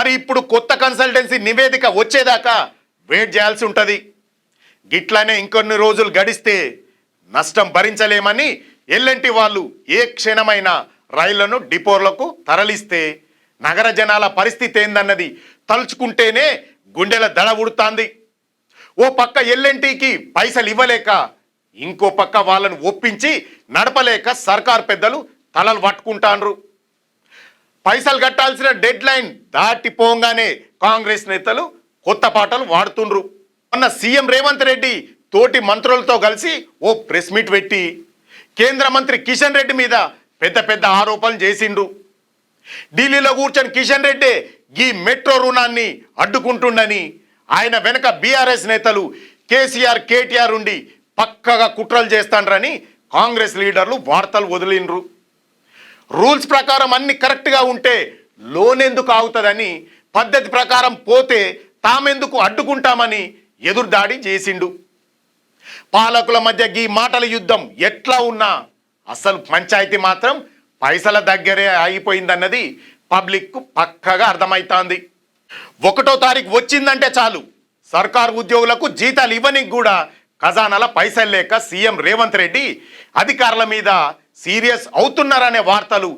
మరి ఇప్పుడు కొత్త కన్సల్టెన్సీ నివేదిక వచ్చేదాకా వెయిట్ చేయాల్సి ఉంటుంది. గిట్లానే ఇంకొన్ని రోజులు గడిస్తే నష్టం భరించలేమని ఎల్ఎన్టీ వాళ్ళు ఏ క్షణమైనా రైళ్లను డిపోర్లకు తరలిస్తే నగర జనాల పరిస్థితి ఏందన్నది తలుచుకుంటేనే గుండెల దడ ఉడుతాంది. ఓ పక్క ఎల్ఎన్టీకి పైసలు ఇవ్వలేక, ఇంకో పక్క వాళ్ళను ఒప్పించి నడపలేక సర్కార్ పెద్దలు తలలు పట్టుకుంటాండ్రు. పైసలు కట్టాల్సిన డెడ్ లైన్ దాటిపోగానే కాంగ్రెస్ నేతలు కొత్త పాటలు వాడుతుండ్రు. మొన్న సీఎం రేవంత్ రెడ్డి తోటి మంత్రులతో కలిసి ఓ ప్రెస్ మీట్ పెట్టి కేంద్ర మంత్రి కిషన్ రెడ్డి మీద పెద్ద పెద్ద ఆరోపణలు చేసిండ్రు. ఢిల్లీలో కూర్చొని కిషన్ రెడ్డి ఈ మెట్రో రుణాన్ని అడ్డుకుంటుండని, ఆయన వెనక బీఆర్ఎస్ నేతలు కేసీఆర్ కేటీఆర్ ఉండి పక్కగా కుట్రలు చేస్తాండ్రని కాంగ్రెస్ లీడర్లు వార్తలు వదిలిండ్రు. రూల్స్ ప్రకారం అన్ని కరెక్ట్గా ఉంటే లోన్ ఎందుకు ఆగుతుందని, పద్ధతి ప్రకారం పోతే తామెందుకు అడ్డుకుంటామని ఎదురుదాడి చేసిండు. పాలకుల మధ్య ఈ మాటల యుద్ధం ఎట్లా ఉన్నా అసలు పంచాయతీ మాత్రం పైసల దగ్గరే ఆగిపోయిందన్నది పబ్లిక్కు పక్కగా అర్థమవుతోంది. 1వ తారీఖు వచ్చిందంటే చాలు సర్కారు ఉద్యోగులకు జీతాలు ఇవ్వనికి కూడా ఖజానాల పైసలు లేక సీఎం రేవంత్ రెడ్డి అధికారుల మీద సీరియస్ అవుతున్నారనే వార్తలు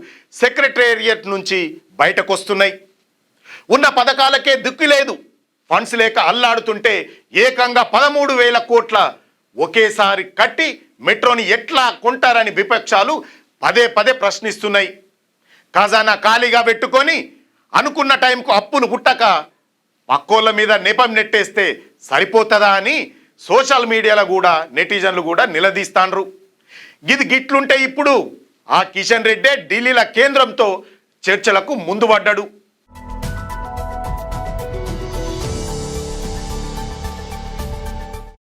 సెక్రటేరియట్ నుంచి బయటకు వస్తున్నాయి. ఉన్న పథకాలకే దిక్కు లేదు, ఫండ్స్ లేక అల్లాడుతుంటే ఏకంగా 13,000 కోట్ల ఒకేసారి కట్టి మెట్రోని ఎట్లా కొంటారని విపక్షాలు పదే పదే ప్రశ్నిస్తున్నాయి. ఖజానా ఖాళీగా పెట్టుకొని అనుకున్న టైంకు అప్పులు పుట్టక పక్కోళ్ళ మీద నెపం నెట్టేస్తే సరిపోతుందా అని సోషల్ మీడియాలో కూడా నెటిజన్లు కూడా నిలదీస్తాండ్రు. ఇది గిట్లుంటే ఇప్పుడు ఆ కిషన్ రెడ్డే ఢిల్లీల కేంద్రంతో చర్చలకు ముందు పడ్డాడు.